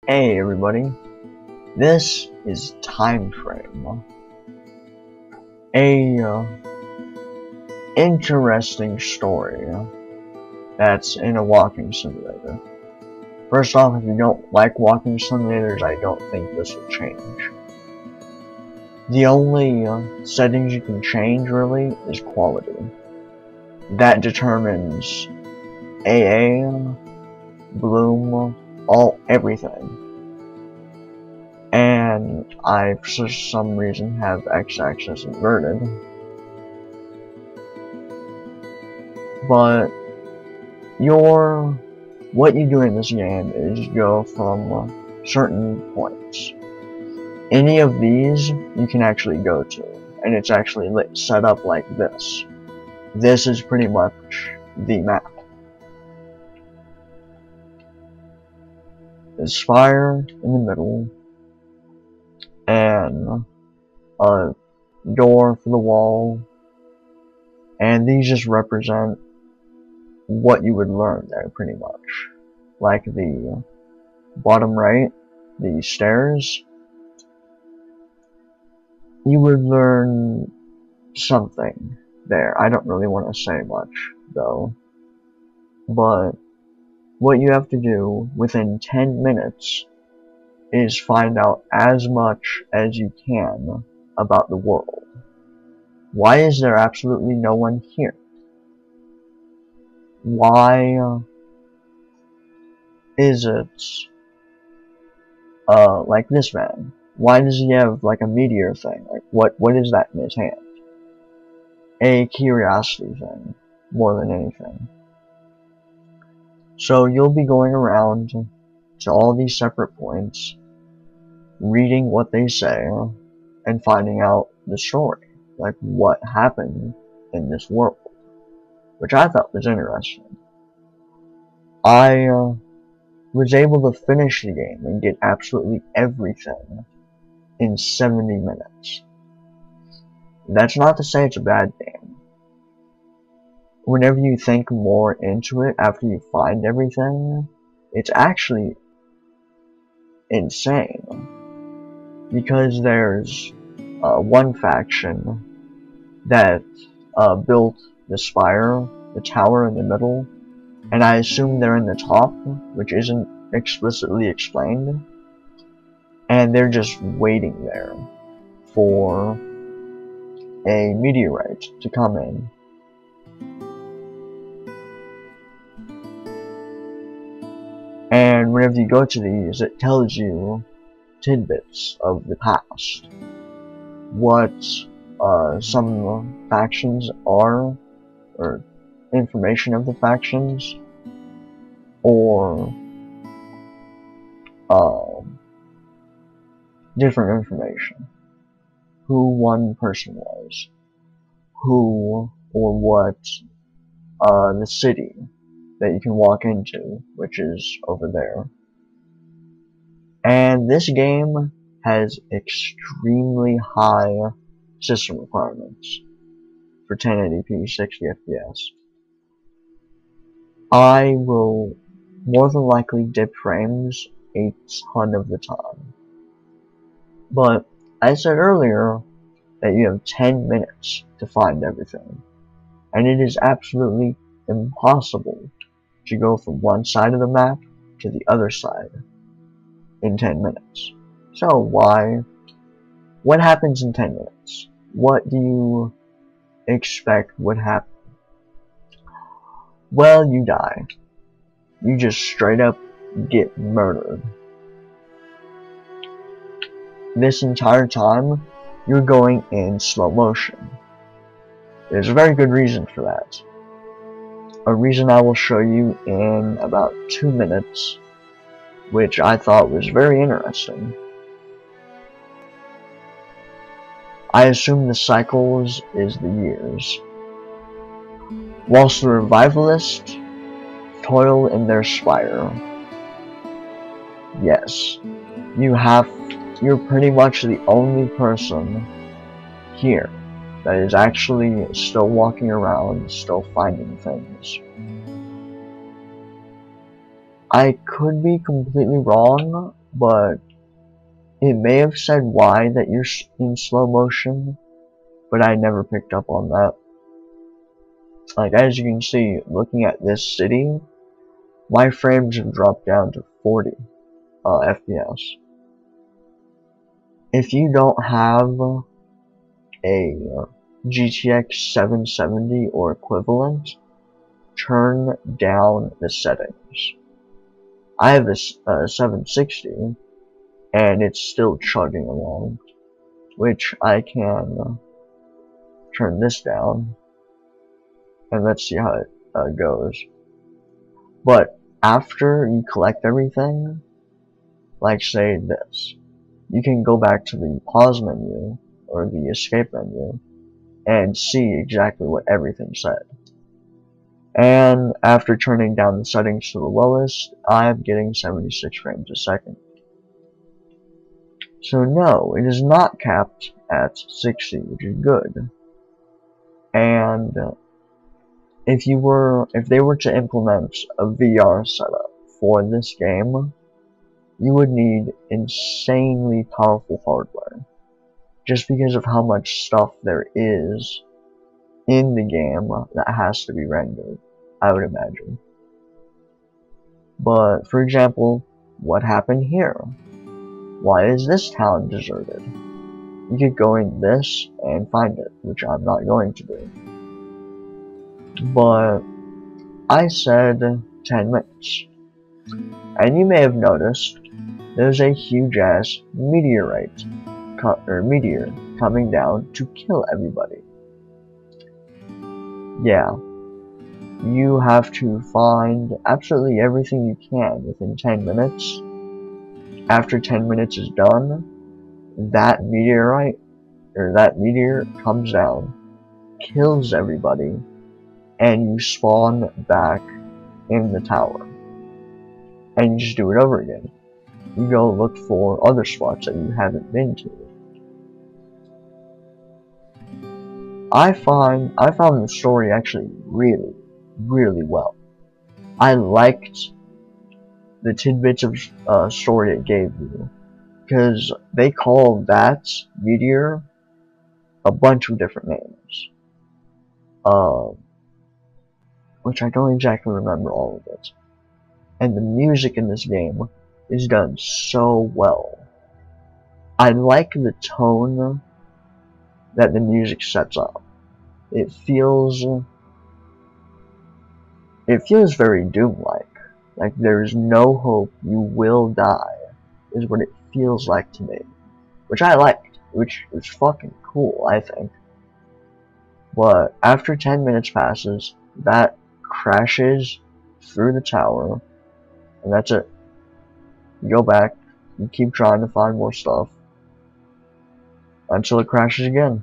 Hey everybody, this is TIMEframe, a interesting story that's in a walking simulator. First off, if you don't like walking simulators, I don't think this will change. The only settings you can change really is quality. That determines AA, bloom, everything. And I, for some reason, have x-axis inverted. But what you do in this game is you go from certain points. Any of these you can actually go to, and it's actually set up like this. This is pretty much the map. The spire in the middle, and a door for the wall, and these just represent what you would learn there pretty much. Like the bottom right, the stairs, you would learn something there. I don't really want to say much though, but what you have to do within 10 minutes is find out as much as you can about the world. Why is there absolutely no one here? Why is it like this man? Why does he have like a meteor thing? Like what is that in his hand? A curiosity thing, more than anything. So you'll be going around to all these separate points, reading what they say, and finding out the story, like what happened in this world, which I thought was interesting. I was able to finish the game and get absolutely everything in 70 minutes. That's not to say it's a bad game. Whenever you think more into it after you find everything, it's actually insane. Because there's one faction that built the spire, the tower in the middle, and I assume they're in the top, which isn't explicitly explained, and they're just waiting there for a meteorite to come in. And whenever you go to these, it tells you tidbits of the past. What some factions are, or information of the factions, or different information. Who one person was, who or what the city that you can walk into, which is over there. And this game has extremely high system requirements for 1080p 60 FPS. I will more than likely dip frames a ton of the time. But I said earlier that you have 10 minutes to find everything, and it is absolutely impossible to go from one side of the map to the other side in 10 minutes. So what happens in 10 minutes? What do you expect would happen? Well, you die. You just straight up get murdered. This entire time, you're going in slow motion. There's a very good reason for that. A reason I will show you in about 2 minutes, which I thought was very interesting. I assume the cycles is the years. Whilst the revivalists toil in their spire, yes, you're pretty much the only person here that is actually still walking around, still finding things. I could be completely wrong, but it may have said why that you're in slow motion, but I never picked up on that. Like, as you can see, looking at this city, my frames have dropped down to 40 FPS. If you don't have a GTX 770 or equivalent, turn down the settings. I have this 760, and it's still chugging along, which I can turn this down, and let's see how it goes. But after you collect everything, like say this, you can go back to the pause menu or the escape menu and see exactly what everything said. And after turning down the settings to the lowest, I'm getting 76 frames a second. So no, it is not capped at 60, which is good. And if they were to implement a VR setup for this game, you would need insanely powerful hardware, just because of how much stuff there is in the game that has to be rendered, I would imagine. But, for example, what happened here? Why is this town deserted? You could go in this and find it, which I'm not going to do. But I said 10 minutes. And you may have noticed there's a huge ass meteor coming down to kill everybody. Yeah. You have to find absolutely everything you can within 10 minutes. After 10 minutes is done, that meteor comes down, kills everybody, and you spawn back in the tower. And you just do it over again. You go look for other spots that you haven't been to. I found the story actually really, really well. I liked the tidbits of story it gave you, because they call that meteor a bunch of different names. Which I don't exactly remember all of it. And the music in this game is done so well. I like the tone that the music sets up. It feels very Doom-like. Like there's no hope, you will die, is what it feels like to me. Which I liked, which is fucking cool, I think. But after 10 minutes passes, that crashes through the tower, and that's it. You go back, you keep trying to find more stuff, until it crashes again.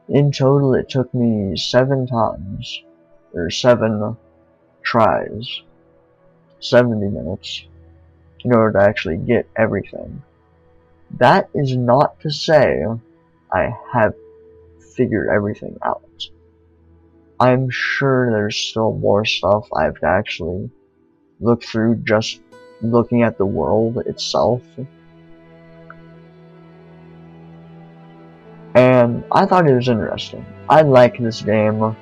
In total, it took me 7 times, or 7 tries, 70 minutes, in order to actually get everything. That is not to say I have figured everything out. I'm sure there's still more stuff I have to actually look through just looking at the world itself. And I thought it was interesting. I like this game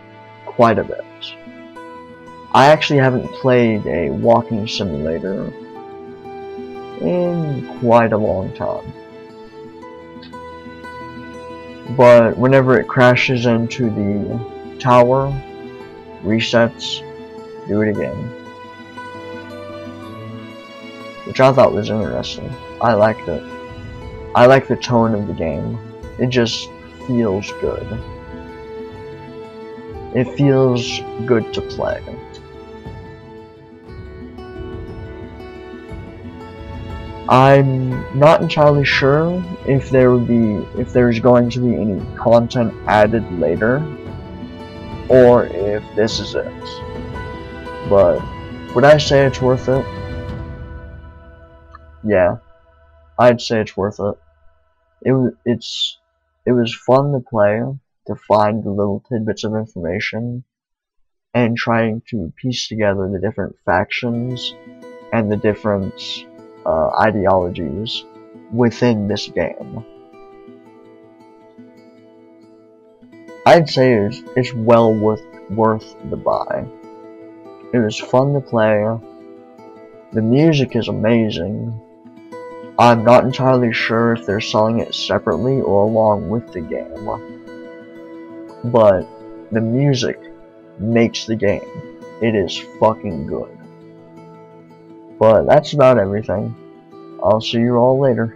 quite a bit. I actually haven't played a walking simulator in quite a long time. But whenever it crashes into the tower, resets, do it again. Which I thought was interesting. I liked it. I like the tone of the game. It just feels good. It feels good to play. I'm not entirely sure if there's going to be any content added later, or if this is it. But would I say it's worth it? Yeah, I'd say it's worth it. It was fun to play, to find the little tidbits of information, and trying to piece together the different factions and the different ideologies within this game. I'd say it's well worth the buy. It was fun to play. The music is amazing. I'm not entirely sure if they're selling it separately or along with the game, but the music makes the game. It is fucking good. But that's about everything. I'll see you all later.